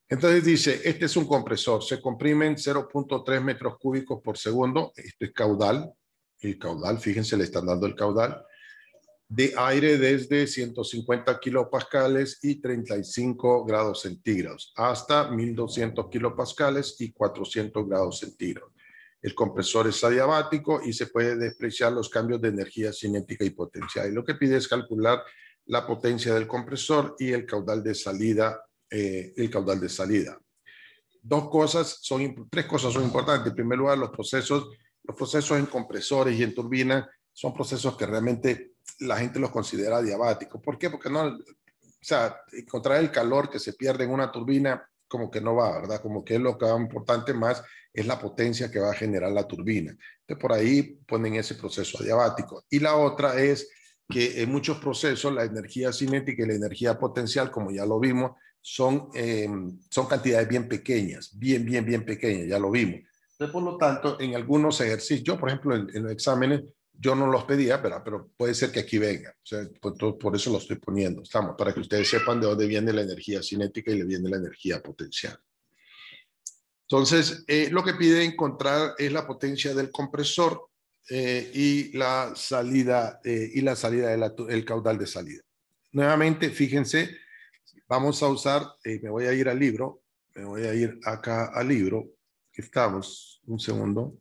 Entonces dice, este es un compresor, se comprimen 0.3 metros cúbicos por segundo, esto es caudal, el caudal, fíjense, le están dando el caudal, de aire desde 150 kilopascales y 35 grados centígrados hasta 1200 kilopascales y 400 grados centígrados. El compresor es adiabático y se puede despreciar los cambios de energía cinética y potencial. Y lo que pide es calcular la potencia del compresor y el caudal de salida. Tres cosas son importantes. En primer lugar, los procesos en compresores y en turbinas son procesos que realmente la gente los considera adiabáticos. ¿Por qué? Porque no, o sea, encontrar el calor que se pierde en una turbina como que no va, ¿verdad? Como que es lo que va importante más es la potencia que va a generar la turbina. Entonces, por ahí ponen ese proceso adiabático. Y la otra es que en muchos procesos la energía cinética y la energía potencial, como ya lo vimos, son cantidades bien pequeñas, bien pequeñas, ya lo vimos. Entonces, por lo tanto, en algunos ejercicios, yo, por ejemplo, en los exámenes, yo no los pedía, pero puede ser que aquí venga. O sea, por eso lo estoy poniendo. Estamos, para que ustedes sepan de dónde viene la energía cinética y le viene la energía potencial. Entonces, lo que pide encontrar es la potencia del compresor y la salida del caudal de salida. Nuevamente, fíjense, vamos a usar, me voy a ir al libro, me voy a ir acá al libro, aquí estamos, un segundo,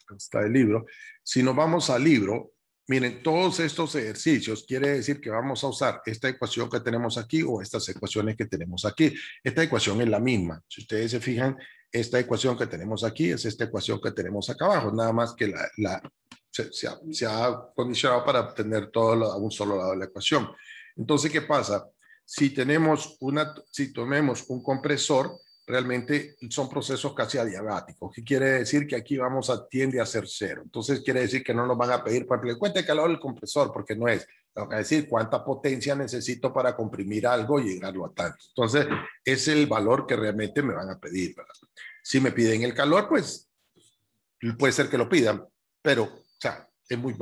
acá está el libro. Si nos vamos al libro, miren, todos estos ejercicios quiere decir que vamos a usar esta ecuación que tenemos aquí o estas ecuaciones que tenemos aquí. Esta ecuación es la misma. Si ustedes se fijan, esta ecuación que tenemos aquí es esta ecuación que tenemos acá abajo, nada más que se ha condicionado para obtener todo a un solo lado de la ecuación. Entonces, ¿qué pasa? Si tenemos un compresor, realmente son procesos casi adiabáticos. ¿Qué quiere decir? Que aquí tiende a ser cero. Entonces quiere decir que no nos van a pedir, por ejemplo, cuenta el calor del compresor, porque no es. Tengo que decir cuánta potencia necesito para comprimir algo y llegarlo a tanto. Entonces, es el valor que realmente me van a pedir, ¿verdad? Si me piden el calor, pues puede ser que lo pidan, pero, o sea, es muy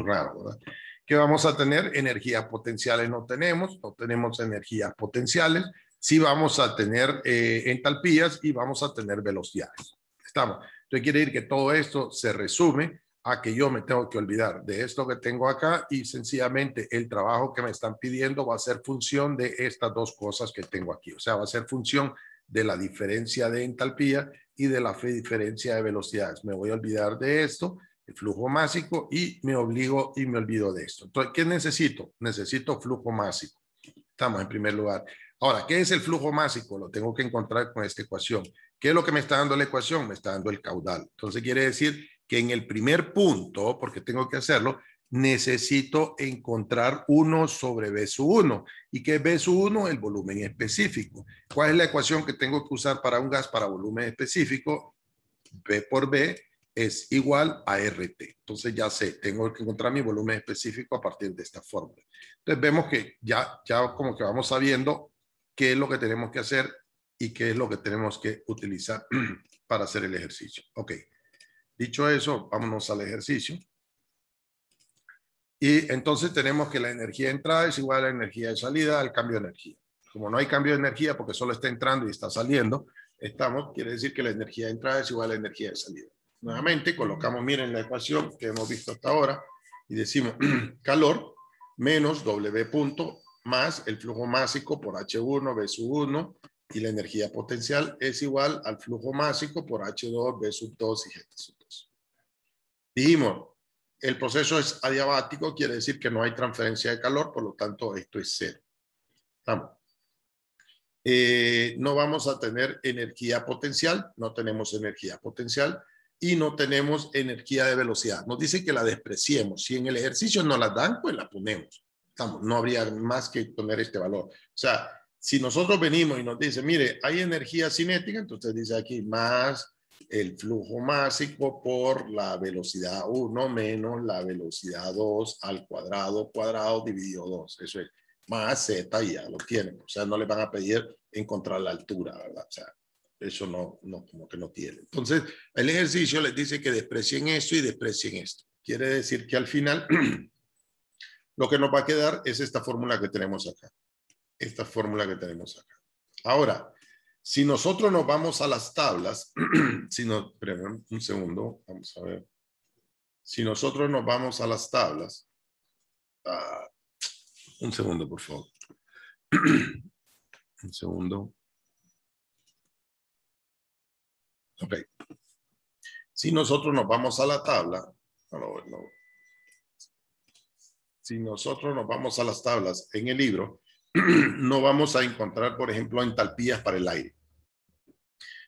raro, ¿verdad? ¿Qué vamos a tener? Energías potenciales no tenemos energías potenciales. Sí vamos a tener entalpías y vamos a tener velocidades. Estamos. Entonces quiere decir que todo esto se resume a que yo me tengo que olvidar de esto que tengo acá y sencillamente el trabajo que me están pidiendo va a ser función de estas dos cosas que tengo aquí. O sea, va a ser función de la diferencia de entalpía y de la diferencia de velocidades. Me voy a olvidar de esto, el flujo másico, y me olvido de esto. Entonces, ¿qué necesito? Necesito flujo másico. Estamos en primer lugar. Ahora, ¿qué es el flujo másico? Lo tengo que encontrar con esta ecuación. ¿Qué es lo que me está dando la ecuación? Me está dando el caudal. Entonces quiere decir que en el primer punto, porque tengo que hacerlo, necesito encontrar 1 sobre B sub 1. ¿Y qué es B sub 1? El volumen específico. ¿Cuál es la ecuación que tengo que usar para un gas para volumen específico? B por B es igual a RT. Entonces ya sé, tengo que encontrar mi volumen específico a partir de esta fórmula. Entonces vemos que ya como que vamos sabiendo qué es lo que tenemos que hacer y qué es lo que tenemos que utilizar para hacer el ejercicio. Ok, dicho eso, vámonos al ejercicio. Y entonces tenemos que la energía de entrada es igual a la energía de salida al cambio de energía. Como no hay cambio de energía porque solo está entrando y está saliendo, quiere decir que la energía de entrada es igual a la energía de salida. Nuevamente colocamos, miren la ecuación que hemos visto hasta ahora y decimos calor menos W punto más el flujo másico por H1 B sub 1 y la energía potencial es igual al flujo másico por H2 B sub 2 y G sub 2. Dijimos, el proceso es adiabático, quiere decir que no hay transferencia de calor, por lo tanto esto es cero. ¿Estamos? No vamos a tener energía potencial, no tenemos energía potencial y no tenemos energía de velocidad. Nos dice que la despreciemos. Si en el ejercicio no la dan, pues la ponemos. Estamos, no habría más que poner este valor. O sea, si nosotros venimos y nos dice, mire, hay energía cinética, entonces dice aquí más el flujo másico por la velocidad 1 menos la velocidad 2 al cuadrado dividido 2. Eso es más Z y ya lo tienen. O sea, no le van a pedir encontrar la altura, ¿verdad? O sea, eso no como que no tiene. Entonces, el ejercicio les dice que desprecien esto y desprecien esto. Quiere decir que al final lo que nos va a quedar es esta fórmula que tenemos acá. Esta fórmula que tenemos acá. Ahora, Si nosotros nos vamos a las tablas, esperen un segundo, vamos a ver. Si nosotros nos vamos a las tablas, un segundo, por favor. Un segundo. Ok. Si nosotros nos vamos a la tabla, si nosotros nos vamos a las tablas en el libro, no vamos a encontrar, por ejemplo, entalpías para el aire.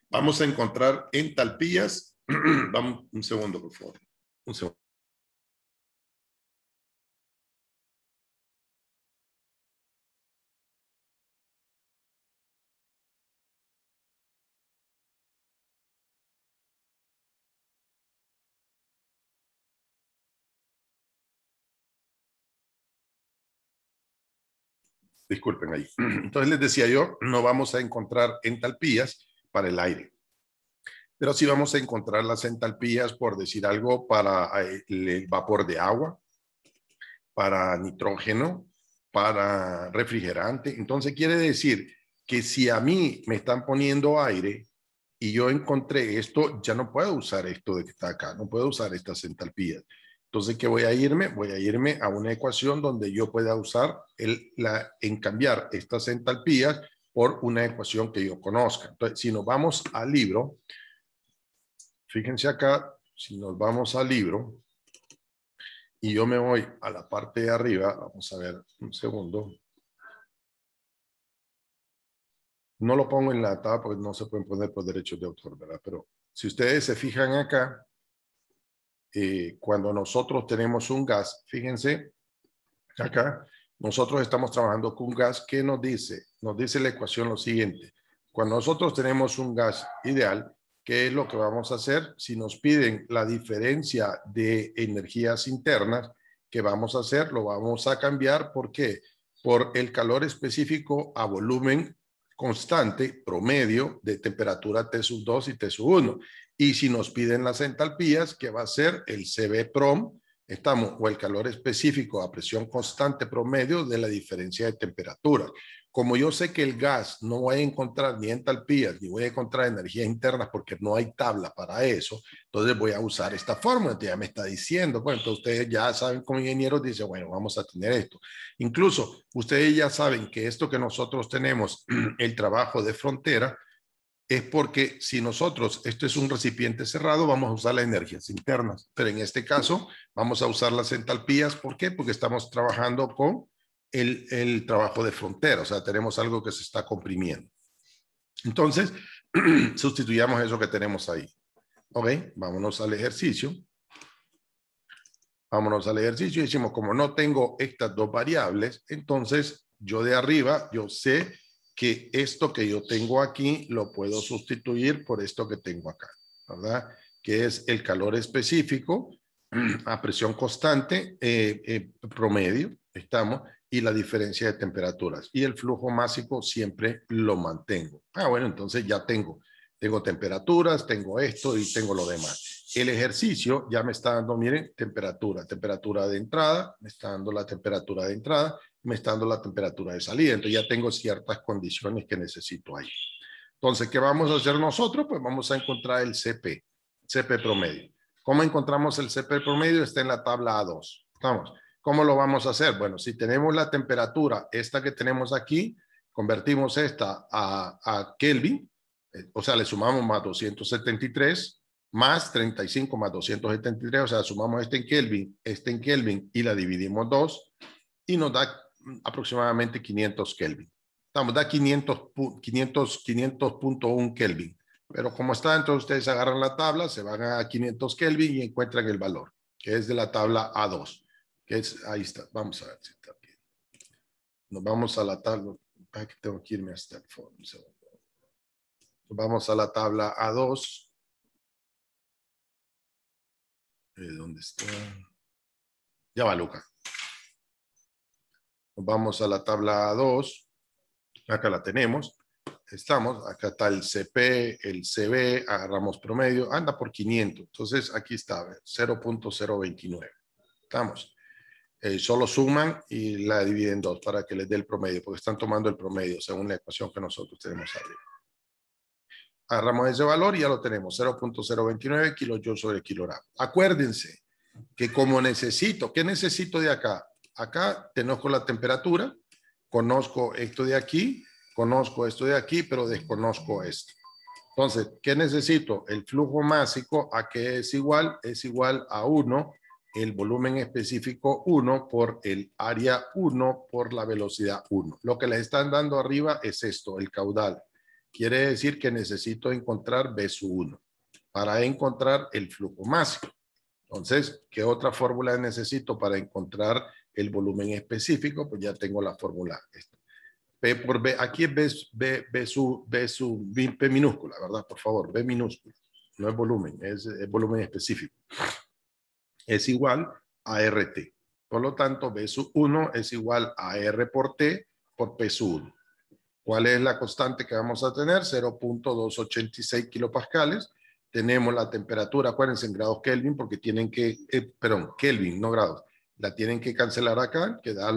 Vamos a encontrar entalpías. Vamos, un segundo, por favor. Un segundo. Disculpen ahí. Entonces les decía yo, no vamos a encontrar entalpías para el aire. Pero sí vamos a encontrar las entalpías, por decir algo, para el vapor de agua, para nitrógeno, para refrigerante. Entonces quiere decir que si a mí me están poniendo aire y yo encontré esto, ya no puedo usar esto de que está acá, no puedo usar estas entalpías. Entonces, ¿qué voy a irme? Voy a irme a una ecuación donde yo pueda usar en cambiar estas entalpías por una ecuación que yo conozca. Entonces, si nos vamos al libro, fíjense acá, si nos vamos al libro y yo me voy a la parte de arriba, vamos a ver un segundo. No lo pongo en la tabla porque no se pueden poner por derechos de autor, ¿verdad? Pero si ustedes se fijan acá, cuando nosotros tenemos un gas, fíjense, acá, nosotros estamos trabajando con un gas que nos dice la ecuación lo siguiente. Cuando nosotros tenemos un gas ideal, ¿qué es lo que vamos a hacer? Si nos piden la diferencia de energías internas, ¿qué vamos a hacer? Lo vamos a cambiar. ¿Por qué? Por el calor específico a volumen constante, promedio, de temperatura T sub 2 y T sub 1. Y si nos piden las entalpías, ¿qué va a ser? El CB prom, o el calor específico a presión constante promedio de la diferencia de temperatura. Como yo sé que el gas no voy a encontrar ni entalpías, ni voy a encontrar energías internas porque no hay tabla para eso, entonces voy a usar esta fórmula. Entonces ya me está diciendo, bueno, entonces ustedes ya saben como ingenieros, dice, bueno, vamos a tener esto. Incluso ustedes ya saben que esto que nosotros tenemos, el trabajo de frontera, es porque si nosotros, esto es un recipiente cerrado, vamos a usar las energías internas, pero en este caso vamos a usar las entalpías. ¿Por qué? Porque estamos trabajando con el trabajo de frontera, o sea, tenemos algo que se está comprimiendo. Entonces, sustituyamos eso que tenemos ahí. Ok, vámonos al ejercicio. Vámonos al ejercicio y decimos, como no tengo estas dos variables, entonces yo de arriba, yo sé que esto que yo tengo aquí lo puedo sustituir por esto que tengo acá, ¿verdad? Que es el calor específico a presión constante promedio, estamos, y la diferencia de temperaturas. Y el flujo másico siempre lo mantengo. Bueno, entonces ya tengo temperaturas, tengo esto y tengo lo demás. El ejercicio ya me está dando, miren, temperatura de entrada, me está dando la temperatura de entrada, me está dando la temperatura de salida. Entonces ya tengo ciertas condiciones que necesito ahí. Entonces, ¿qué vamos a hacer nosotros? Pues vamos a encontrar el CP promedio. ¿Cómo encontramos el CP promedio? Está en la tabla A2. Vamos. ¿Cómo lo vamos a hacer? Bueno, si tenemos la temperatura, esta que tenemos aquí, convertimos esta a Kelvin, o sea, le sumamos más 273, más 35 más 273, o sea, sumamos este en Kelvin y la dividimos 2 y nos da aproximadamente 500 Kelvin. Estamos, da 500.1 Kelvin. Pero como está, entonces ustedes agarran la tabla, se van a 500 Kelvin y encuentran el valor, que es de la tabla A2. Que es, ahí está, vamos a ver si está bien. Nos vamos a la tabla, aquí tengo que irme hasta el fondo. Vamos a la tabla A2. ¿Dónde está? Ya va, Luca. Nos vamos a la tabla A2. Acá la tenemos. Estamos, acá está el CP, el CB, agarramos promedio, anda por 500. Entonces aquí está, 0.029. Estamos. Solo suman y la dividen 2 para que les dé el promedio, porque están tomando el promedio según la ecuación que nosotros tenemos arriba. Agarramos ese valor y ya lo tenemos, 0.029 kilojoules sobre kilogramo. Acuérdense que como necesito, ¿qué necesito de acá? Acá conozco la temperatura, conozco esto de aquí, conozco esto de aquí, pero desconozco esto. Entonces, ¿qué necesito? El flujo másico, ¿a qué es igual? Es igual a 1, el volumen específico 1 por el área 1 por la velocidad 1. Lo que les están dando arriba es esto, el caudal. Quiere decir que necesito encontrar B sub 1 para encontrar el flujo másico. Entonces, ¿qué otra fórmula necesito para encontrar el volumen específico? Pues ya tengo la fórmula. P por B, aquí es B minúscula, ¿verdad? Por favor, B minúscula. No es volumen, es volumen específico. Es igual a RT. Por lo tanto, B sub 1 es igual a R por T por P sub 1. ¿Cuál es la constante que vamos a tener? 0.286 kilopascales. Tenemos la temperatura, acuérdense, en grados Kelvin, porque tienen que, Kelvin, no grados. La tienen que cancelar acá, que da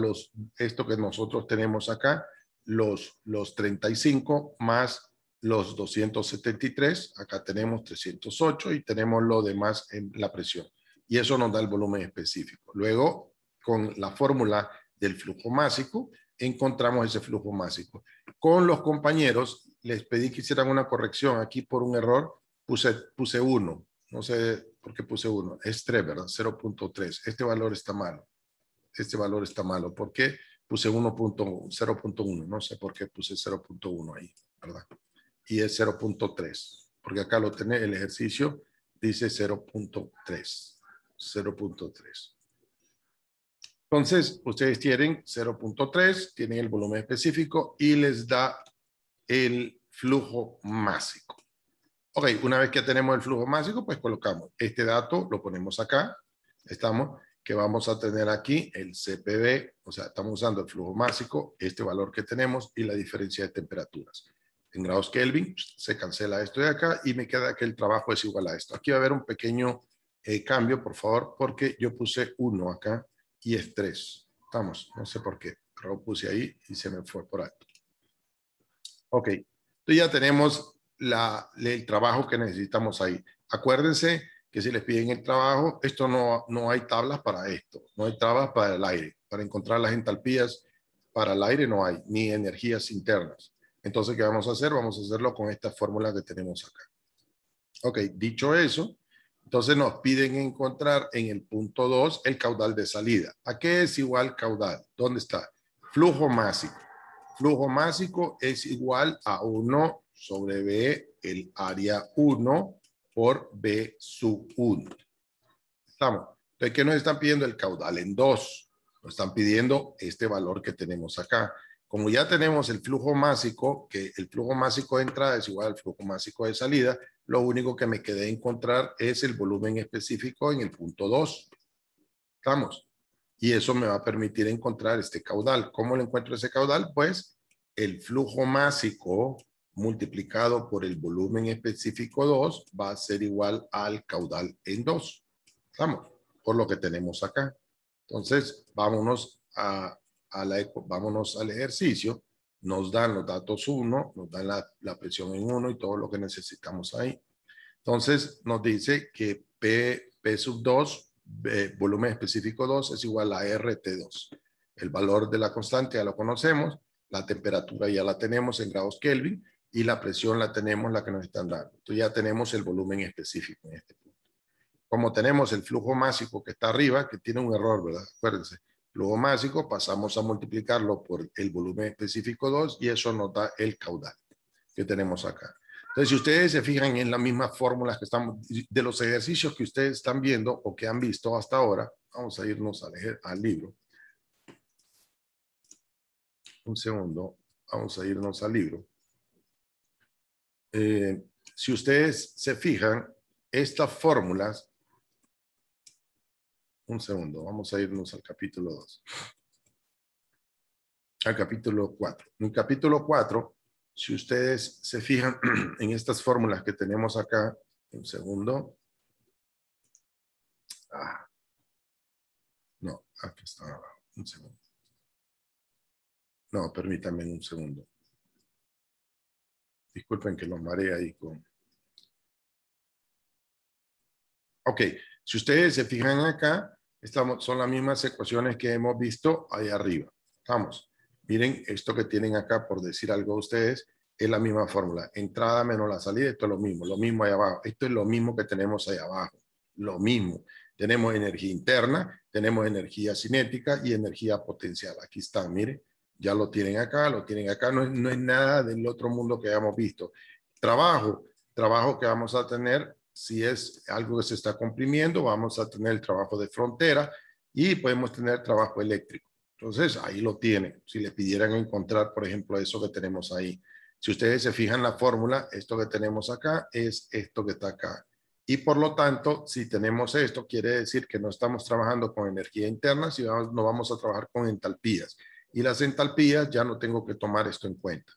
esto que nosotros tenemos acá, los 35 más los 273. Acá tenemos 308 y tenemos lo demás en la presión. Y eso nos da el volumen específico. Luego, con la fórmula del flujo másico, encontramos ese flujo másico. Con los compañeros les pedí que hicieran una corrección. Aquí por un error puse 1. No sé por qué puse 1. Es 3, ¿verdad? 0.3. Este valor está malo. Este valor está malo. ¿Por qué puse 0.1? No sé por qué puse 0.1 ahí, ¿verdad? Y es 0.3. Porque acá lo tenés, el ejercicio dice 0.3. 0.3. Entonces, ustedes tienen 0.3, tienen el volumen específico y les da el flujo másico. Ok, una vez que tenemos el flujo másico, pues colocamos este dato, lo ponemos acá. Estamos, que vamos a tener aquí el CPV, o sea, estamos usando el flujo másico, este valor que tenemos y la diferencia de temperaturas. En grados Kelvin se cancela esto de acá y me queda que el trabajo es igual a esto. Aquí va a haber un pequeño cambio, por favor, porque yo puse 1 acá y es 3. Estamos, no sé por qué, pero lo puse ahí y se me fue por alto. Ok, entonces ya tenemos el trabajo que necesitamos ahí. Acuérdense que si les piden el trabajo, esto no hay tablas para esto, no hay tablas para el aire. Para encontrar las entalpías para el aire no hay, ni energías internas. Entonces, ¿qué vamos a hacer? Vamos a hacerlo con esta fórmula que tenemos acá. Ok, dicho eso, entonces nos piden encontrar en el punto 2 el caudal de salida. ¿A qué es igual caudal? ¿Dónde está? Flujo másico. Flujo másico es igual a 1 sobre B, el área 1 por B sub 1. ¿Estamos? Entonces, ¿qué nos están pidiendo? El caudal en 2. Nos están pidiendo este valor que tenemos acá. Como ya tenemos el flujo másico, que el flujo másico de entrada es igual al flujo másico de salida, lo único que me quedé encontrar es el volumen específico en el punto 2. ¿Estamos? Y eso me va a permitir encontrar este caudal. ¿Cómo le encuentro ese caudal? Pues el flujo másico multiplicado por el volumen específico 2 va a ser igual al caudal en 2. ¿Estamos? Por lo que tenemos acá. Entonces, vámonos vámonos al ejercicio. Nos dan los datos 1, nos dan la presión en 1 y todo lo que necesitamos ahí. Entonces, nos dice que P sub 2, volumen específico 2, es igual a RT2. El valor de la constante ya lo conocemos, la temperatura ya la tenemos en grados Kelvin y la presión la tenemos, la que nos están dando. Entonces, ya tenemos el volumen específico en este punto. Como tenemos el flujo másico que está arriba, que tiene un error, ¿verdad? Acuérdense, flujo másico, pasamos a multiplicarlo por el volumen específico 2 y eso nos da el caudal que tenemos acá. Entonces, si ustedes se fijan en las mismas fórmulas que estamos, de los ejercicios que ustedes están viendo o que han visto hasta ahora, vamos a irnos al libro. Un segundo, vamos a irnos al libro. Si ustedes se fijan, estas fórmulas, un segundo, vamos a irnos al capítulo 2. Al capítulo 4. En el capítulo 4, si ustedes se fijan en estas fórmulas que tenemos acá, un segundo. No, aquí está abajo, un segundo. No, permítanme un segundo. Disculpen que los mareé ahí con... Ok, si ustedes se fijan acá, son las mismas ecuaciones que hemos visto ahí arriba. Vamos, miren esto que tienen acá, por decir algo a ustedes, es la misma fórmula. Entrada menos la salida, esto es lo mismo ahí abajo. Esto es lo mismo que tenemos ahí abajo, lo mismo. Tenemos energía interna, tenemos energía cinética y energía potencial. Aquí están, miren, ya lo tienen acá, no es nada del otro mundo que hayamos visto. Trabajo que vamos a tener. Si es algo que se está comprimiendo, vamos a tener el trabajo de frontera y podemos tener trabajo eléctrico. Entonces, ahí lo tienen. Si le pidieran encontrar, por ejemplo, eso que tenemos ahí. Si ustedes se fijan en la fórmula, esto que tenemos acá es esto que está acá. Y por lo tanto, si tenemos esto, quiere decir que no estamos trabajando con energía interna, sino no vamos a trabajar con entalpías. Y las entalpías ya no tengo que tomar esto en cuenta.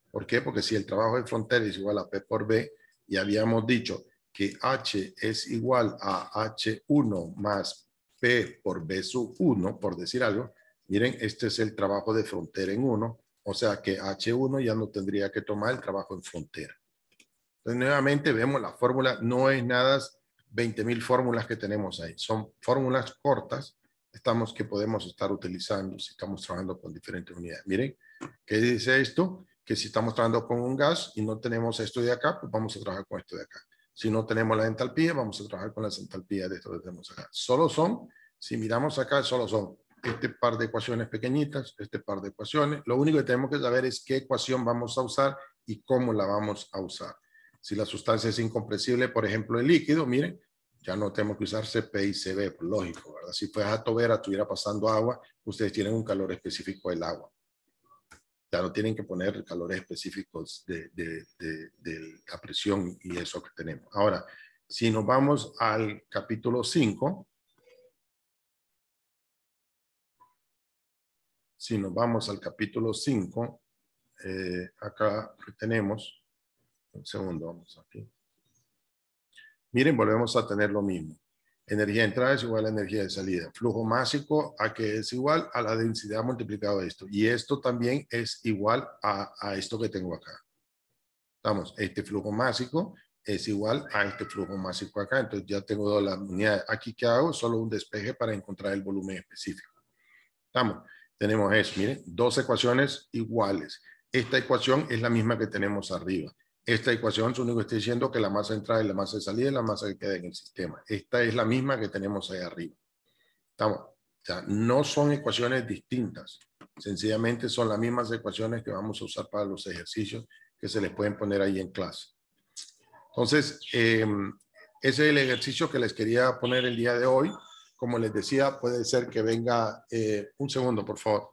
¿Por qué? Porque si el trabajo de frontera es igual a P por B, y habíamos dicho que H es igual a H1 más P por B sub 1, por decir algo, miren, este es el trabajo de frontera en 1, o sea que H1 ya no tendría que tomar el trabajo en frontera. Entonces, nuevamente vemos la fórmula, no es nada 20.000 fórmulas que tenemos ahí, son fórmulas cortas que podemos estar utilizando si estamos trabajando con diferentes unidades. Miren, ¿qué dice esto? Que si estamos trabajando con un gas y no tenemos esto de acá, pues vamos a trabajar con esto de acá. Si no tenemos la entalpía, vamos a trabajar con las entalpías de esto que tenemos acá. Solo son, si miramos acá, solo son este par de ecuaciones pequeñitas, este par de ecuaciones. Lo único que tenemos que saber es qué ecuación vamos a usar y cómo la vamos a usar. Si la sustancia es incompresible, por ejemplo, el líquido, miren, ya no tenemos que usar CP y CB, por lógico, ¿verdad? Si fuera a Tovera, estuviera pasando agua, ustedes tienen un calor específico del agua. Ya no tienen que poner calores específicos de la presión y eso que tenemos. Ahora, si nos vamos al capítulo 5, si nos vamos al capítulo 5, acá tenemos, un segundo, vamos aquí. Miren, volvemos a tener lo mismo. Energía de entrada es igual a energía de salida. Flujo másico a que es igual a la densidad multiplicado de esto. Y esto también es igual a esto que tengo acá. Estamos, este flujo másico es igual a este flujo másico acá. Entonces ya tengo la unidad. Aquí, ¿qué hago? Solo un despeje para encontrar el volumen específico. Estamos. Tenemos eso. Miren, dos ecuaciones iguales. Esta ecuación es la misma que tenemos arriba. Esta ecuación, lo único que estoy diciendo que la masa de entrada y la masa de salida es la masa que queda en el sistema. Esta es la misma que tenemos ahí arriba. ¿Estamos? O sea, no son ecuaciones distintas. Sencillamente son las mismas ecuaciones que vamos a usar para los ejercicios que se les pueden poner ahí en clase. Entonces, ese es el ejercicio que les quería poner el día de hoy. Como les decía, puede ser que venga... un segundo, por favor.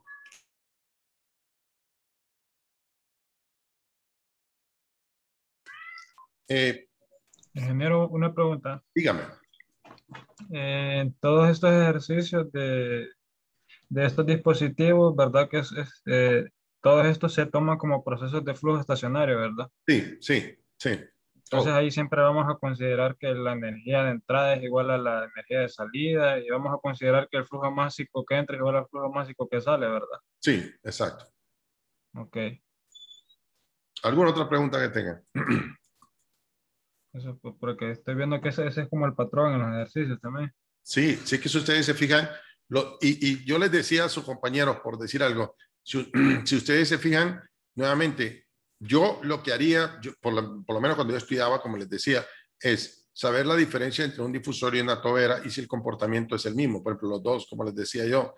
Ingeniero, una pregunta. Dígame. En todos estos ejercicios de estos dispositivos, ¿verdad? Todos estos se toman como procesos de flujo estacionario, ¿verdad? Sí, sí, sí. Entonces Todo. ahí siempre vamos a considerar que la energía de entrada es igual a la energía de salida y vamos a considerar que el flujo másico que entra es igual al flujo másico que sale, ¿verdad? Sí, exacto. Ok. ¿Alguna otra pregunta que tengan? Eso porque estoy viendo que ese es como el patrón en los ejercicios también. Sí, sí que si ustedes se fijan, y yo les decía a sus compañeros, por decir algo, si ustedes se fijan, nuevamente, yo lo que haría, por lo menos cuando yo estudiaba, como les decía, es saber la diferencia entre un difusor y una tobera y si el comportamiento es el mismo. Por ejemplo, los dos, como les decía yo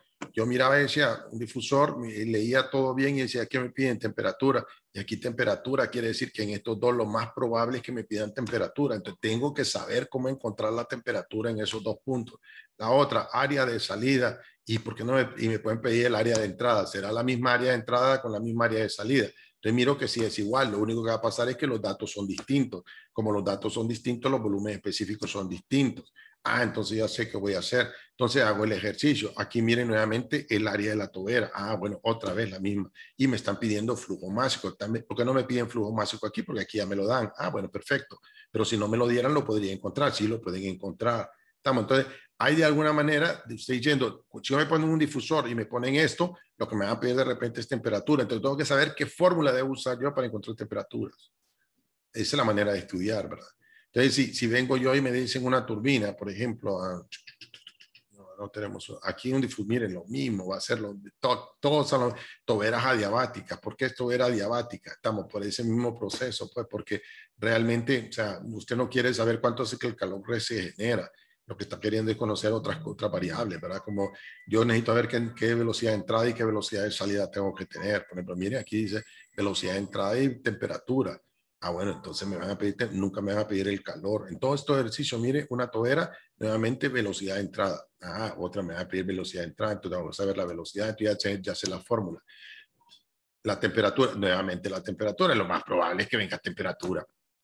miraba y decía, un difusor, y leía todo bien y decía, ¿qué me piden? Temperatura. Y aquí temperatura quiere decir que en estos dos lo más probable es que me pidan temperatura. Entonces tengo que saber cómo encontrar la temperatura en esos dos puntos. La otra, área de salida. ¿Y por qué no me pueden pedir el área de entrada? ¿Será la misma área de entrada con la misma área de salida? Entonces miro que sí es igual. Lo único que va a pasar es que los datos son distintos. Como los datos son distintos, los volúmenes específicos son distintos. Ah, entonces ya sé qué voy a hacer. Entonces hago el ejercicio. Aquí miren nuevamente el área de la tobera. Ah, bueno, otra vez la misma. Y me están pidiendo flujo másico. ¿Por qué no me piden flujo másico aquí? Porque aquí ya me lo dan. Ah, bueno, perfecto. Pero si no me lo dieran, lo podría encontrar. Sí, lo pueden encontrar. Estamos. Entonces, hay de alguna manera, estoy diciendo, si yo me ponen un difusor y me ponen esto, lo que me va a pedir de repente es temperatura. Entonces, tengo que saber qué fórmula debo usar yo para encontrar temperaturas. Esa es la manera de estudiar, ¿verdad? Entonces, si vengo yo y me dicen una turbina, por ejemplo, no tenemos, aquí un diffusor, miren, lo mismo, va a ser todos son toberas adiabáticas. ¿Por qué es tobera adiabática? Estamos por ese mismo proceso, pues, porque realmente, o sea, usted no quiere saber cuánto es que el calor se genera. Lo que está queriendo es conocer otras variables, ¿verdad? Como yo necesito ver qué velocidad de entrada y qué velocidad de salida tengo que tener. Por ejemplo, mire, aquí dice velocidad de entrada y temperatura. Ah, bueno, entonces me van a pedir, nunca me van a pedir el calor. En todos estos ejercicios, mire, una tobera, nuevamente velocidad de entrada. Ah, otra me va a pedir velocidad de entrada, entonces vamos a ver la velocidad, entonces ya sé la fórmula. La temperatura, nuevamente la temperatura, lo más probable es que venga temperatura.